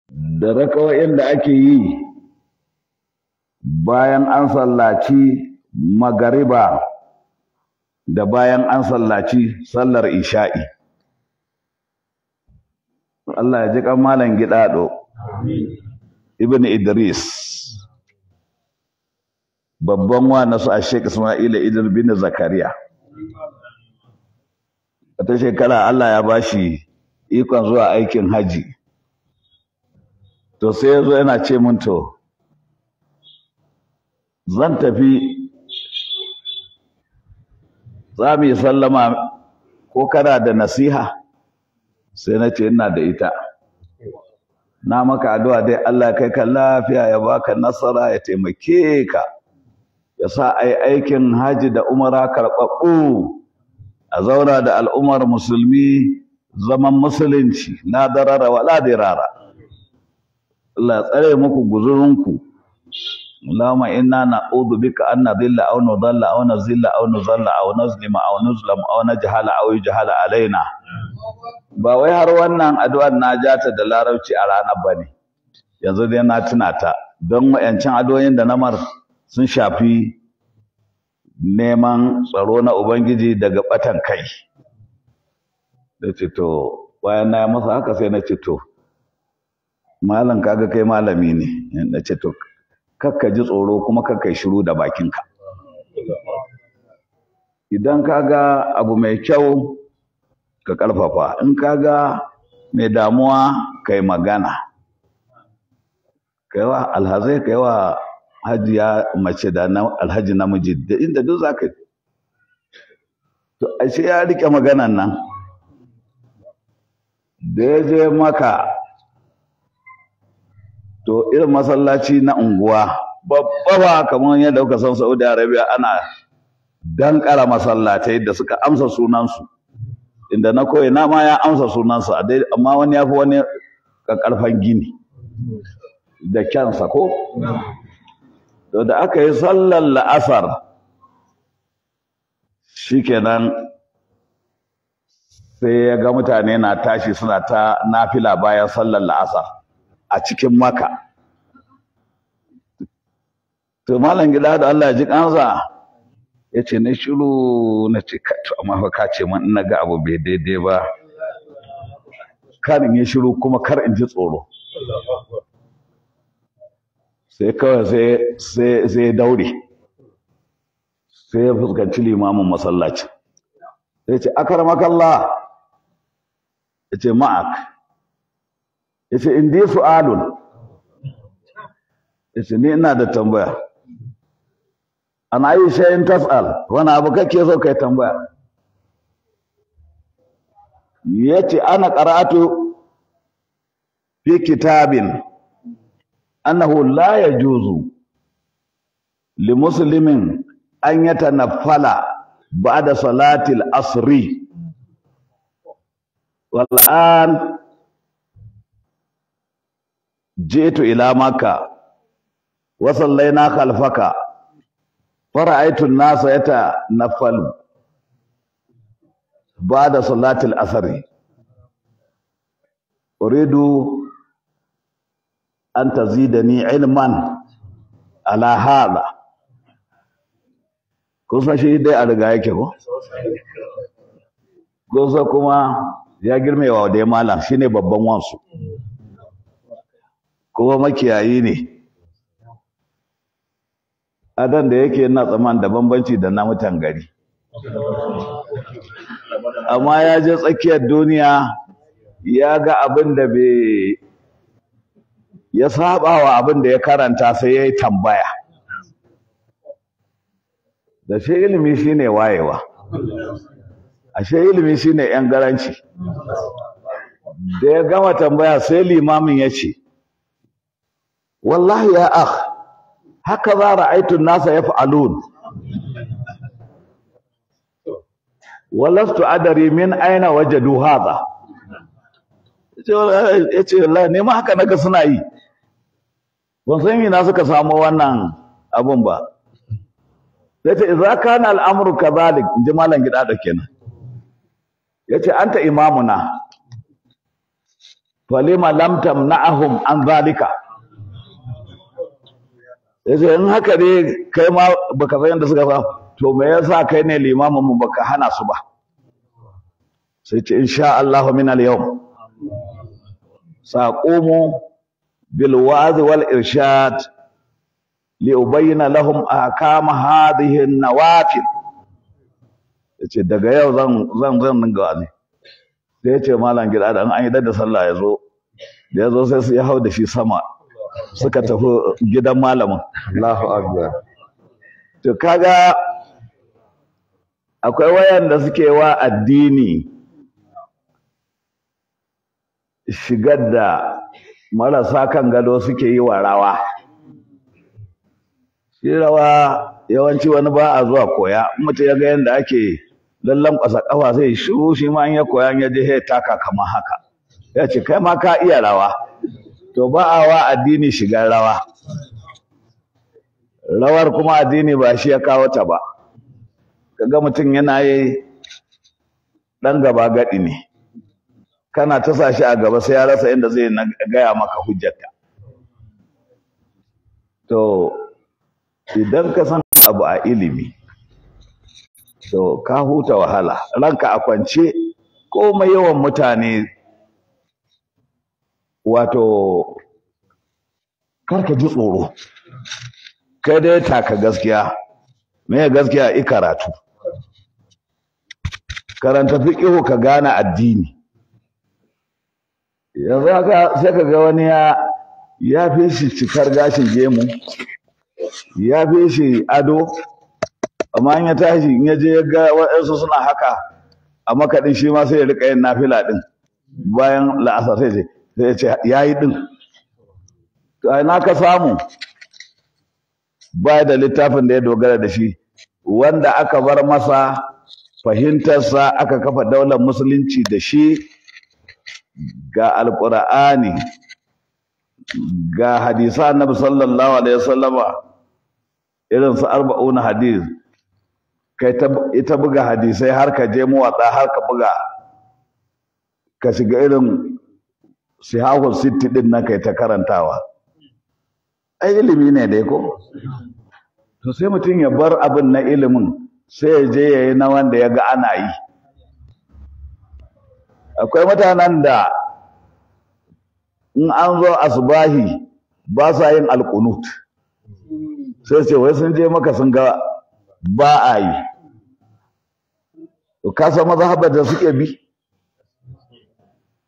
da rakawoyin da ake yi bayan an sallaci magariba da bayan an sallaci sallar isha'i. Allah ya ji kan malam Gidado Ibn Idris babban wa nasu a Sheikh Ismail Idris bin Zakariya. Wata shekara Allah ya bashi ikon zuwa aikin haji. To sai yazo yana ce mun to zan tafi za mu yi sallama ko kana da nasiha? Sai na ce ina da ita. Na maka addu'a dai Allah kai ka lafiya ya baka nasara ya taimake ka. Ya sa ai aikin haji da umara karɓaɓɓu a zauna da al'ummar musulmi zaman musulunci la darara wa la dirara. Allah ya tsare muku guzurinku. Allahumma inna na'udhu bika an nadilla aw nudalla aw nazilla aw nuzalla aw nazlima aw nuzlam aw najhala aw yujhala alaina. Ba wai har wannan addu'ar na jata da larabci a ranar bane. Yanzu dai na tuna ta don wayancin addu'o'in da namar sun shafi neman tsaro na Ubangiji daga batan kai. Da ce to bayan na masa haka sai na ce to malam kaga kai malami ne. Na ce to kakka ji tsoro kuma kakka shiru da bakinka. Idan kaga abu mai kyau ka karfafa, in kaga mai damuwa kai magana. Kaiwa alhazai kaiwa hajiya mace da alhaji namiji da inda duk zaka to ashe ya rike maganan nan da ya je maka to irin masallaci na unguwa babba ba kamar yadda kuka san Saudi Arabia ana dankara masallatai da suka amsa sunansu inda na koyi na ma ya amsa sunansa amma wani ya fi wani karfan gini da kyansa ko to da aka yi sallar la'asar shikenan sai ya ga mutane na tashi suna ta nafila bayan sallar la'asar a cikin Makka. To malam Gida da Allah ya ji kansa ya ce na shiru na ce amma fa ka ce man ina ga abu bai daidai ba karin ya shiru kuma kar in ji tsoro sai kawai sai daure sai ya fuskanci limamin masallaci sai ce akaramakallah ya ce ma'ak ya ce indi su'alun ya ce ni ina da tambaya ana yi shayin tas'al wani abu kake so kai tambaya ya ce ana qara'atu fi kitabin annahu la yajuzu li muslimin an yatanaffala ba'da salatil asri wal an ji'tu ila Makkah wa sallayna khalfaka fara'aytu an-nasa yatanaffalu ba'da salatil asri uridu an tazidani ilman ala hada kusa shi dai a riga yake ko kusa kuma ya girmewa da malam shine babban wansu kuma makiyayi ne adan da yake yana tsaman da bambanci da na mutan gari amma ya je tsakiyar duniya ya ga abin da bai ya saba wa abin da ya karanta sai ya yi tambaya da shi ilimi shine wayewa ashe ilimi shine yan garanci da ya gama tambaya sai limamin ya ce wallahi ya akh haka za ra'aytu an-nasa yaf'alun walastu adari min aina wajadu hadha yace wallahi ne ma haka naga suna yi ban san ina suka samu wannan abun ba yace idza kana al-amru kadhalik inji malam Gida da kenan yace anta imamuna falima lam tamna'ahum an zalika. Yace in haka ne kai ma baka san yadda suka fa, to me yasa kai ne limamin mu baka hana su ba? Sai ce insha Allah min al-yawm saqumu bil wa'z wal irshad li ubayyana lahum ahkam hadhihi an-nawafil. Yace daga yau zan dinga wa'azi. Sai yace malam gida da an yi da sallah yazo sai su ya hau da shi sama suka tafi gidan malamin. Allahu akbar. To kaga akwai wayanda suke wa addini shigar da marasa kan gado suke yi wa rawa. Shi rawa yawanci wani ba a zuwa koya, mutum ya ga yadda ake lallan ƙasa ƙafa sai shiru, shi ma in ya koya ya je ya taka kamar haka, ya ce kai ma ka iya rawa. To ba a wa addini shigar rawa. Rawar kuma addini ba shi ya kawo ta ba. Kaga mutum yana yi ɗan gaba gaɗi ne, kana ta sa shi a gaba sai ya rasa inda zai gaya maka hujjarta. To idan ka san abu a ilimi, to ka huta wahala, ranka a kwance. Komai yawan mutane, wato karka ji tsoro, kai dai taka gaskiya. Me gaskiya? I karatu, karanta fiqhu ka gane addini. Yanzu haka sai ka ga wani ya fi shi cikar gashin gemu, ya fi shi ado, amma in ya tashi in ya je ya ga waɗansu suna haka a makaɗin, shi ma sai ya riƙa yin nafila ɗin bayan la'asar, sai ya ce ya yi ɗin. To a ina ka samu? Ba da littafin da ya dogara da shi, wanda aka bar masa fahimtarsa, aka kafa daular musulunci da shi, ga alƙur'ani, ga hadisa annabi sallallahu alaihi wasallama, irin su 40 hadis, kai ita buga hadisai har ka je muwatsa, har ka buga ka shiga irin sihahul sitti din nan kai ta karantawa. Ai ilimi ne dai ko? To sai mutum ya bar abin na ilimin, sai ya je yayi na wanda ya ga ana yi. Akwai mutanen da in an zo asbahi ba sa yin alqunut, sai ce wai sun je maka sun ga ba a yi. To ka san mazhabar da suke bi?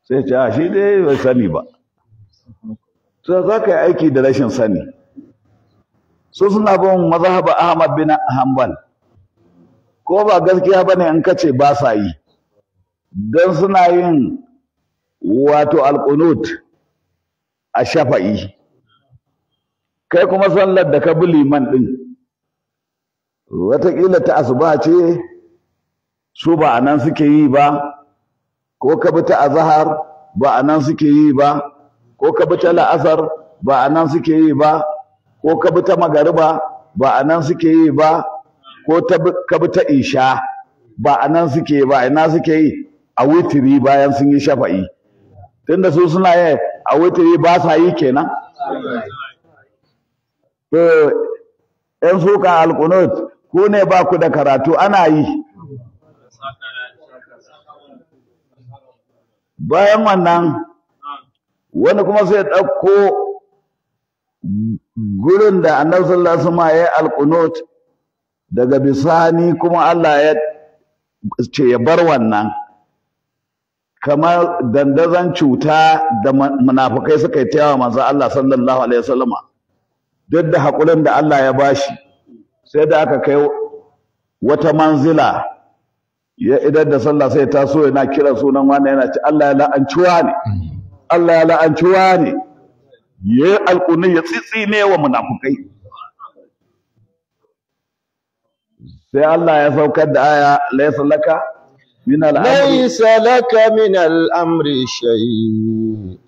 Sai ce a shi dai bai sani ba. Sai za ka yi aiki da rashin sani. Su suna bin mazhabar Ahmad bin Hanbal, ko ba gaskiya bane in kace ba sa yi, dan suna yin wato alqunut a shafa'i. Kai kuma sallar da ka bi liman din, wataƙila ta asuba ce, su ba anan suke yi ba, ko ka bi ta azhar ba anan suke yi ba, ko ka bi ta la'asar ba anan suke yi ba, ko ka bi ta magariba ba anan suke yi ba, ko ka bi ta isha ba anan suke yi ba. Ina suke yi? A witiri bayan sun yi shafa'i. Tunda su suna yi a witiri ba sa yi kenan. To ‘yan suka alƙunut, ku ne ba ku da karatu, ana yi. Bayan wannan, wani kuma sai ɗauko gurin da annabi sallallahu alaihi wasallam ya yi alqunut, daga bisani kuma Allah ya ce ya bar wannan, kamar dandazon cuta da munafikai suka yi tayawa manzo Allah sallallahu alaihi wasallam. Duk da hakurin da Allah ya bashi, sai da aka kai wata manzila, ya idar da sallah sai ta so yana kira sunan wani, yana ce Allah ya la'ancuwa ne, Allah ya la'ancuwa ne. Ya yi alƙunin ya tsitsine wa munafukai. Sai Allah ya saukar da aya, laisa laka min al'amri, laisa laka min al'amri shay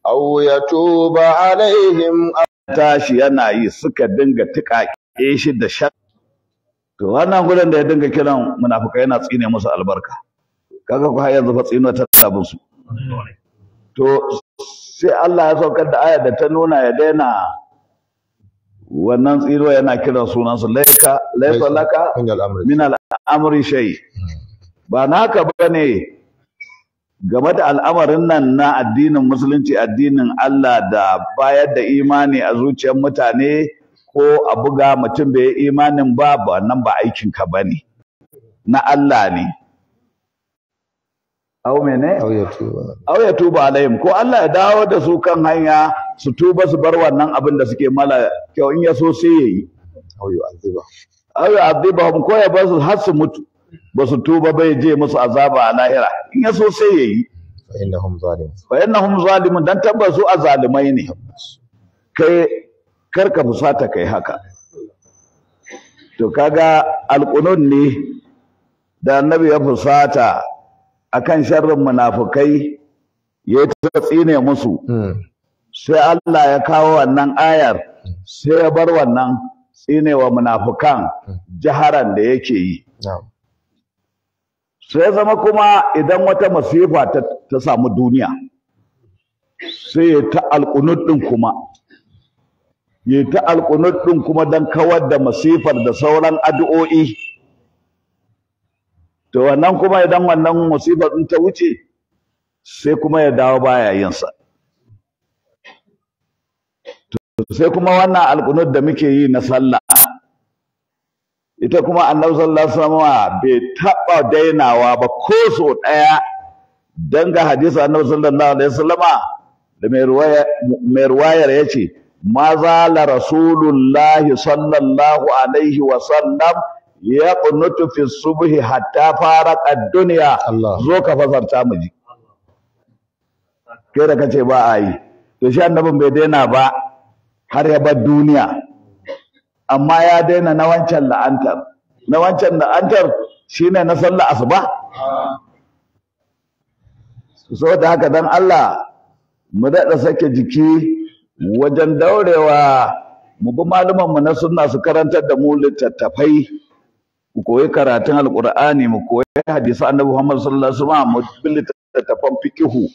aw yatuba alaihim. Tashi yana yi, suka dinga tiƙaƙe shi da shar. To wannan gurin da ya dinga kiran munafukai yana tsine musu albarka, kaga ku har yanzu fa tsino ta tabin su. To sai Allah ya saukar da aya da ta nuna ya daina wannan tsiro yana kiran sunansu laisa laka min al'amri shay. Ba naka bane game da al'amarin nan na addinin musulunci, addinin Allah da bayar da imani a zuciyar mutane ko a buga mutum bai yi imanin ba, nan ba aikinka bane, na Allah ne. Au ya tuba alaihim, ko Allah ya dawo da su kan hanya su tuba su bar wannan abin da suke mala kyau, in ya so sai yayi. Au ya azibahum, ko ya bar su har su mutu ba su tuba bai je musu azaba a lahira, in ya so sai yayi. Fa innahum zalimun, dan tabbas su azalimai ne. Kai karka fusata kai haka. To kaga alqunun ne da annabi ya fusata akan sharrin munafukai ya tsine musu, sai Allah ya kawo wannan ayar, sai ya bar wannan tsinewa munafukan jaharan da yake yi. Sai zama kuma idan wata masifa ta samu duniya, sai ya ta alƙunud ɗin kuma don kawar da masifar da sauran addu'o'i. To wannan kuma idan wannan musibar din ta wuce, sai kuma ya dawo baya yin sa. Sai kuma wannan alqunut da muke yi na sallah, ita kuma Annabi sallallahu alaihi wasallam bai taba dainawa ba ko so daya. Dan ga hadisi Annabi sallallahu alaihi wasallama da mai ruwayar yace, ma zala rasulullahi sallallahu alaihi wasallam ya kunutu fi subhi hatta faraq ad-dunya. Zo ka fasarta mu ji, kai da kace ba a yi. To shi annabin bai daina ba har ya bar duniya, amma ya daina na wancan la'antar shine na sallar asuba. Saboda haka dan Allah mu daɗa sake jiki wajen daurewa mu bi malumanmu na sunna su karantar da mu littattafai, mu koyi karatun alqur'ani, mu koyi hadisi annabi Muhammad sallallahu alaihi wasallam, mu bi littattafan fiqhu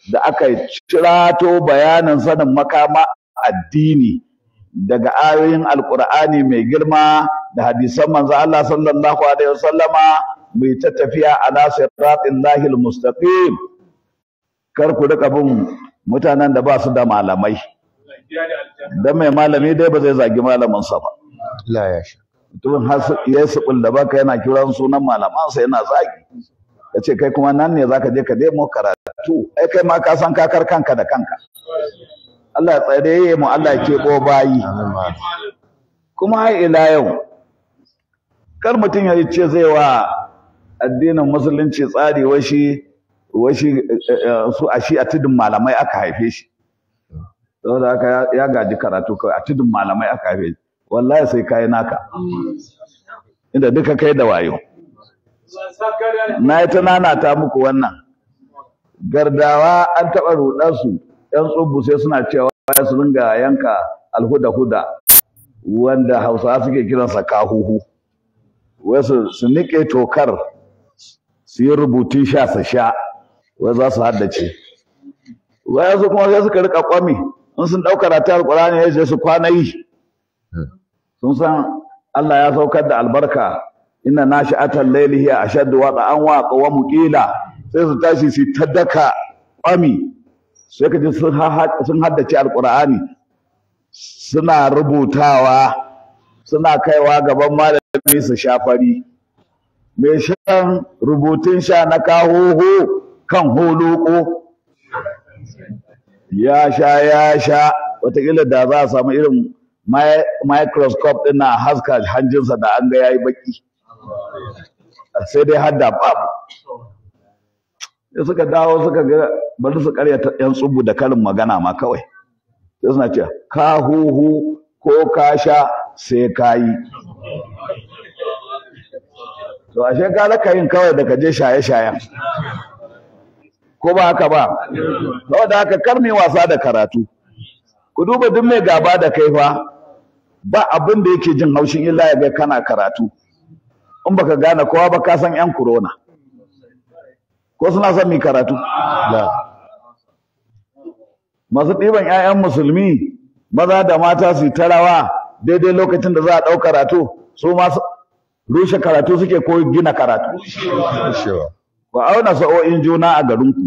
da aka cirato bayanin sanin makama addini daga ayoyin alqur'ani mai girma da hadisan manzo Allah sallallahu alaihi wasallama, mu ta tafiya ala siratillahi almustaqim. Kar ku rika bin mutanen da ba su da malamai, dan mai malami dai ba zai zagi malamin sa ba. La ya sha mutumin har ya subul da baka yana kiran sunan malamansa yana zagi, kace kai kuma nan ne zaka je ka demo karatu. Ai kai ma ka san kakar kanka da kanka. Allah ya tsare mu, Allah ya kebo bayi. Kuma har ila yau kar mutum ya ce zai wa addinin musulunci tsari washi su a shi a tudun malamai aka haife shi, saboda haka ya gaji karatu kawai a tudun malamai aka haife shi. Wallahi sai kai naka inda duka kai da wayo. Na yi ta nanata muku wannan, gardawa an taɓa ruɗarsu, ‘yan tsubu sai suna cewa su ringa yanka alhuda-huda wanda Hausawa suke kiransa kahuhu, wasu su niƙe tokar su yi rubutun sha su sha, wai za su haddace. Wayansu kuma sai suka rika kwami, in sun ɗauka da ta alƙur'ani ya je su kwana yi. Sun san Allah ya saukar da albarka, inna nashi'atal layli hiya ashaddu wata'an wa aqwamu qila. Sai su tashi su ta daka kwami, sai ka ji sun haddace alƙur'ani, suna rubutawa, suna kaiwa gaban malami su shafari. Mai shan rubutun sha na kahoho kan holoko ya sha, wataƙila da za a samu irin microscope ɗin na haska hanjinsa da an ga yayi baki, sai dai hadda babu. Sai suka dawo suka ga bari su karyata yan tsubu da karin magana ma kawai, sai suna cewa ka huhu ko ka sha sai ka yi. To ashe ka raka yin kawai da ka je shaye-shayen, ko ba haka ba? Saboda haka kar mu wasa da karatu. Ku duba duk mai gaba da kai fa, ba abin da yake jin haushin illa ya ga kana karatu. In baka gane kowa ba ka san yan corona, ko suna son mi karatu? masu ɗiban 'ya'yan musulmi maza da mata su ta rawa daidai lokacin da za a ɗau karatu, su ma rushe karatu suke ko gina karatu. Ku auna sa'o'in juna a garinku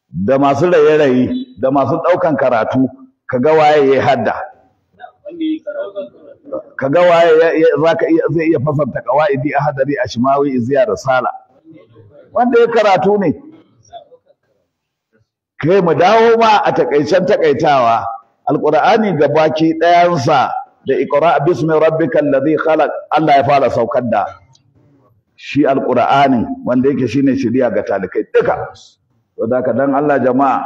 da masu raye-raye da masu ɗaukan karatu, ka ga waye ya hadda, ka ga waye zai iya fasarta qawaidi, ahadari, ashmawi, iziya, risala, wanda ya karatu ne. Kai mu dawo ma a takaicen takaitawa, alqur'ani gabaki ɗayansa da iqra bismi rabbikal ladhi khalaq, Allah ya fara saukar da shi alqur'ani wanda yake shine shiriya ga talikai duka. To da dan Allah jama'a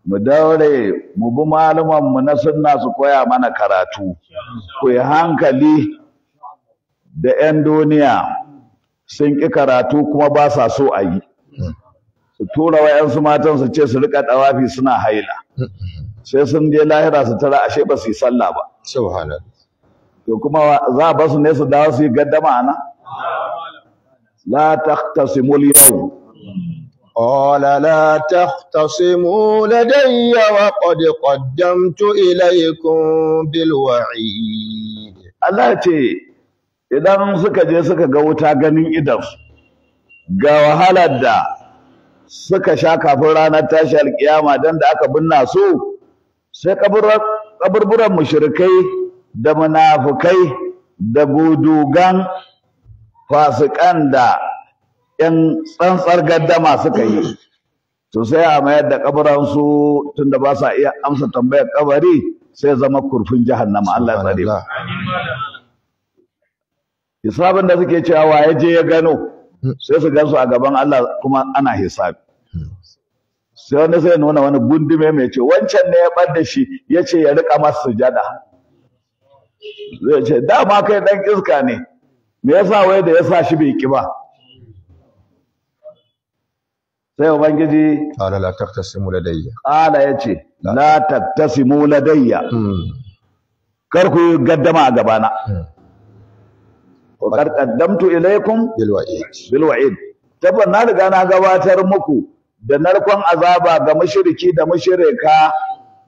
mu daure mu bi malaman mu na sunna su koya mana karatu. Ku yi hankali da 'yan duniya sun ƙi karatu kuma ba sa so a yi, su tura wa 'yansu matan su ce su rika ɗawafi suna haila, sai sun je lahira su tara ashe ba su yi sallah ba. Subhanallah. To kuma za a basu ne su dawo su yi gaddama ana? La taqtasimul yawm. Qala la taqtasimu ladayya wa qad qaddamtu ilaykum bil wa'id. Allah ce idan suka je suka ga wuta ganin idan ga wahalar da suka sha kafin ranar tashi alkiyama dan da aka binna su, sai kaburburan mushrikai da munafukai da gudugan fasikan da ‘yan tsantsar gaddama suka yi, to sai a mayar da kaburansu tunda ba sa iya amsa tambayar kabari, sai zama kurfin jahannama. Allah ya tsare mu. Hisabin da suke cewa waye je ya gano, sai su gansu a gaban Allah kuma ana hisabi. Sai wani sai nuna wani gundume mai ce wancan ne ya bar da shi, ya ce ya rika masa sujada. Zai ce dama kai dan iska ne, me yasa wai da yasa shi bai ki ba? Sai ubangiji qala la taqtasimu ladayya, qala yace la taqtasimu ladayya, kar ku gaddama a gabana. Wa qad qaddamtu ilaykum bil wa'id. bil wa'id, tabban na riga na gabatar muku da narkon azaba ga mushriki da mushrika,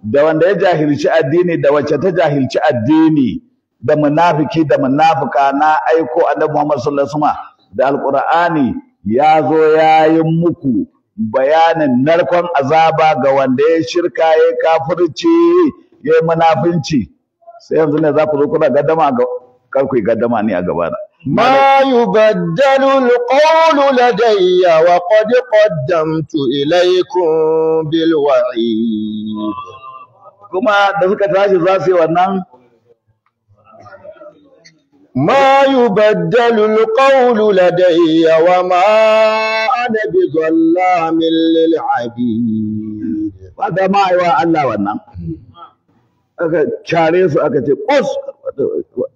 da wanda ya jahilci addini da wacce ta jahilci addini, da munafiki da munafika. Na aiko annabi Muhammad sallallahu alaihi wasallam da alqur'ani, ya zo yayin muku bayanin narkon azaba ga wanda ya shirka, ya kafirci, ya munafinci. Sai yanzu ne za ku zo kuna gaddama ga kar ku gaddama ni a gaba na. ما يبدل القول لدي وقد قدمت إليكم بالوعيد. Kuma da suka tashi za su yi wannan, ما يبدل القول لدي وما أنا بظلام للعبيد. ba da ma yi wa Allah wannan. Aka kyare su aka ce kus,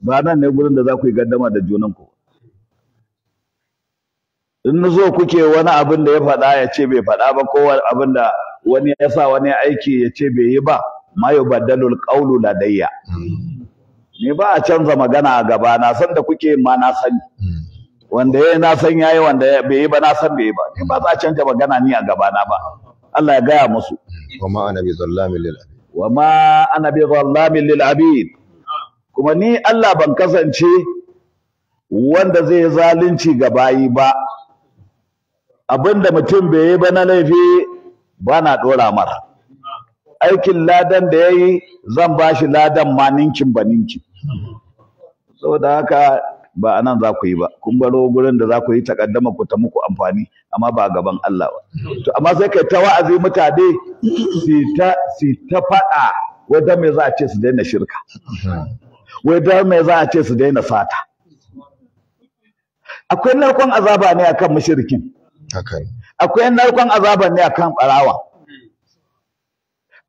ba nan ne gurin da za ku yi gaddama da junanku. In zo kuke wani abin da ya faɗa ya ce bai faɗa ba, ko abin da wani ya sa wani aiki ya ce bai yi ba, ma yubaddalul qawlu ladayya. Ni ba a canza magana a gaba na, san da kuke ma na sani. Wanda yayi na san yayi, wanda bai yi ba na san bai yi ba. Ni ba za a canza magana ni a gaba na ba. Allah ya gaya musu. وما أنا بظلام للعبيد. Wa ma ana bi zallamin lil abid. Kuma ni Allah ban kasance wanda zai zalunci ga bayi ba. Abinda mutum bai yi ba na laifi ba na dora mara. Aikin ladan da yayi zan bashi ladan ma ninkin ba ninkin. Saboda haka ba anan za ku yi ba, kun baro gurin da za ku yi takaddama ku ta muku amfani, amma ba gaban Allah ba. To amma sai kai ta wa'azi mutane si ta faɗa, wai dan me za a ce su daina shirka, wai dan me za a ce su daina sata. Akwai narkon azaba ne akan mushrikin, akwai narkon azaba ne akan barawa,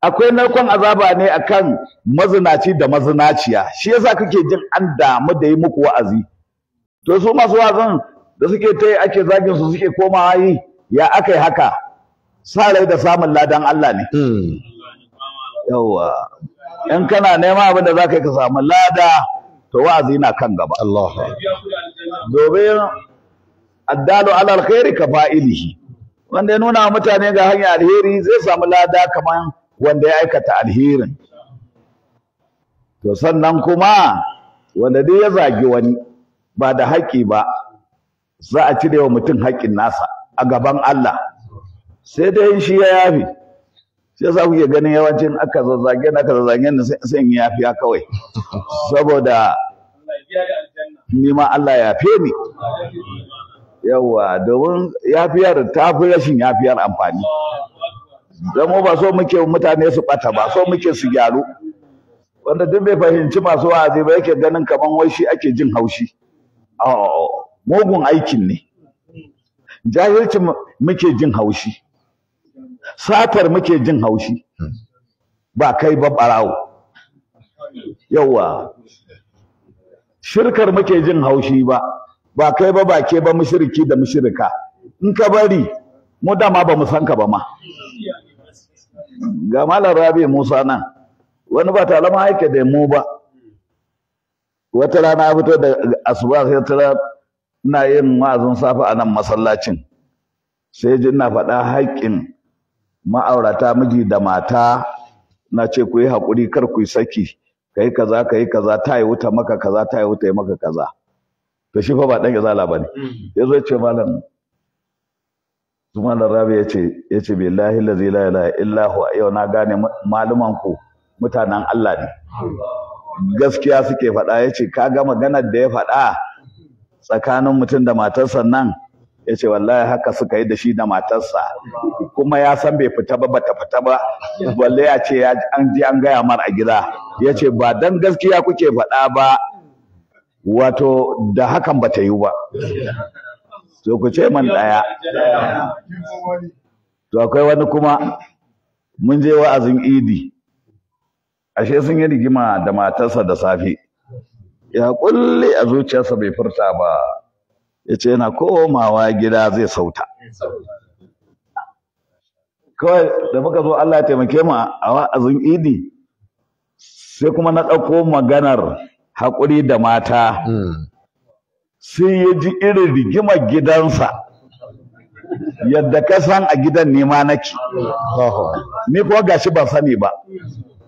akwai narkon azaba ne akan mazinaci da mazinaciya. Shi yasa kake jin an damu da yi muku wa'azi. To su masu wa'azin da suke ta yi ake zagin su suke komawa yi, ya aka yi haka? Sa rai da samun ladan Allah ne. Yawwa, in kana nema abin da za ka yi ka samu lada, to wa'azi na kan gaba. Domin addalu alal khairi ka fa'ilihi, wanda ya nuna wa mutane ga hanyar alheri zai samu lada kamar wanda ya aikata alherin. To sannan kuma wanda dai ya zagi wani ba da haƙƙi ba, za a cire wa mutum haƙƙin nasa a gaban Allah, sai dai shi ya yafi. Sai za ku iya ganin yawancin aka zazzage ni sai in yafiya kawai, saboda ni ma Allah ya yafe ni. Yawa, domin yafiyar ta fi rashin yafiyar amfani. Don mu ba so muke mutane su ɓata ba, so muke su gyaru. Wanda duk bai fahimci masu wa'azi ba yake ganin kaman wai shi ake jin haushi. Mugun aikin ne. Jahilcin muke jin haushi. Satar muke jin haushi. Ba kai ba ɓarawo. Yawa. Shirkar muke jin haushi ba kai ba ke ba mushriki da mushrika. In ka bari mu dama ba mu san ka ba ma. Ga Malam Rabi Musa nan, wani ba talama yake da mu ba. Wata rana ya fito da asuba sai tara ina yin wa'azin safa a nan masallacin. Sai ji ina faɗa haƙƙin ma'aurata miji da mata, na ce ku yi haƙuri kar ku yi saki, kai kaza ta yi wuta maka kaza, ta yi wuta yi maka kaza. To shi fa ba dan izala bane. Yazo ya ce Malam Rabi ya ce billahi la ilaha illa huwa, yau na gane maluman ku mutanen Allah ne. Gaskiya suke faɗa. Ya ce ka ga maganar da ya faɗa tsakanin mutum da matarsa nan, ya ce wallahi haka suka yi da shi da matarsa, kuma ya san bai fita ba, bata fita ba, balle ya ce an ji an gaya mar a gida. Ya ce ba dan gaskiya kuke faɗa ba, wato da hakan bata yi ba. To ku ce man ɗaya. To akwai wani kuma mun je wa'azin Idi, ashe sun yi rigima da matarsa da safe. Ya kulle a zuciyarsa bai furta ba, ya ce yana komawa gida zai sauta. Kawai da muka zo Allah ya taimake mu a wa'azin Idi, sai kuma na ɗauko maganar haƙuri da mata. Sai ya ji irin rigimar gidansa, yadda ka san a gidan nema nake. Ni kuwa gashi ban sani ba.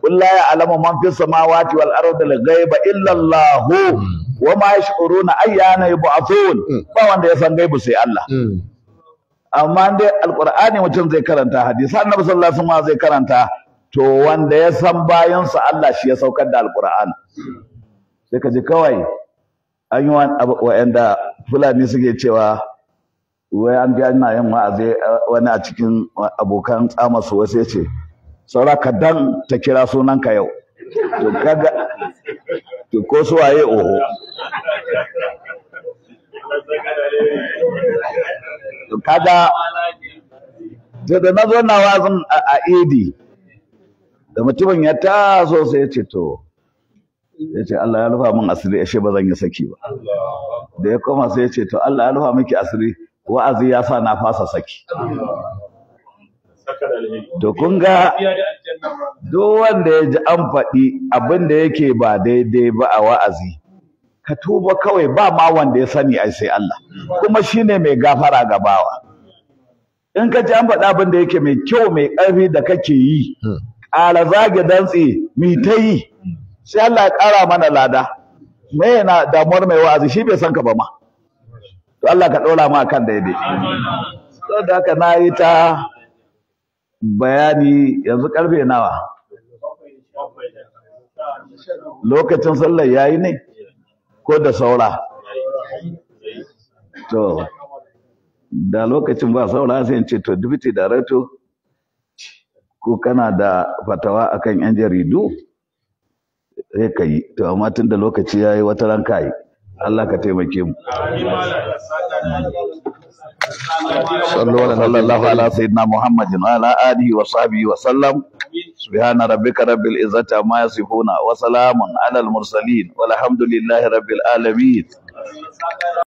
Qul la ya'lamu man fis samawati wal ardi al ghaiba illa Allah wa ma yash'uruna ayyana yub'athun. Ba wanda ya san gaibu sai Allah. Amma dai alqur'ani mutum zai karanta, hadisi annabi sallallahu alaihi wasallam zai karanta, to wanda ya san bayansa Allah shi ya saukar da alqur'ani. Sai ka ji kawai an yi wa'anda Fulani suke cewa wai an ga ina yin wa'azi, wani a cikin abokan tsamasu wasu ya ce saura kadan ta kira sunanka yau. To kaga, to ko su waye oho. To kaga, to da na zo na wazin a Idi, da mutumin ya taso sai ya ce to, ya ce Allah ya rufa min asiri, ashe ba zan yi saki ba. Da ya koma sai ya ce to Allah ya rufa miki asiri, wa'azi ya sa na fasa saki. To kun ga duk wanda ya ji an faɗi abin da yake ba daidai ba a wa'azi, ka tuba kawai, ba ma wanda ya sani ai sai Allah, kuma shine mai gafara ga bawa. In ka ji an faɗi abin da yake mai kyau mai ƙarfi da kake yi, ƙara zage dantse mi ta yi, sai Allah ya ƙara mana lada. Me yana damuwar mai wa'azi, shi bai san ka ba ma. To Allah ka ɗora ma kan daidai. Saboda haka na yi ta bayani. Yanzu karfe nawa? Lokacin sallar yayi ne ko da saura? To da lokacin ba saura sai in ce to deputy director, ko kana da fatawa akan yan jaridu sai ka yi. To amma tun da lokaci yayi, wata ran ka yi. Allah ka taimake mu. Sallallahu ala sayyidina Muhammadin wa ala alihi wa sahbihi wa sallam. Subhana rabbika rabbil izzati amma yasifuna wa salamun alal mursalin walhamdulillahi rabbil alamin.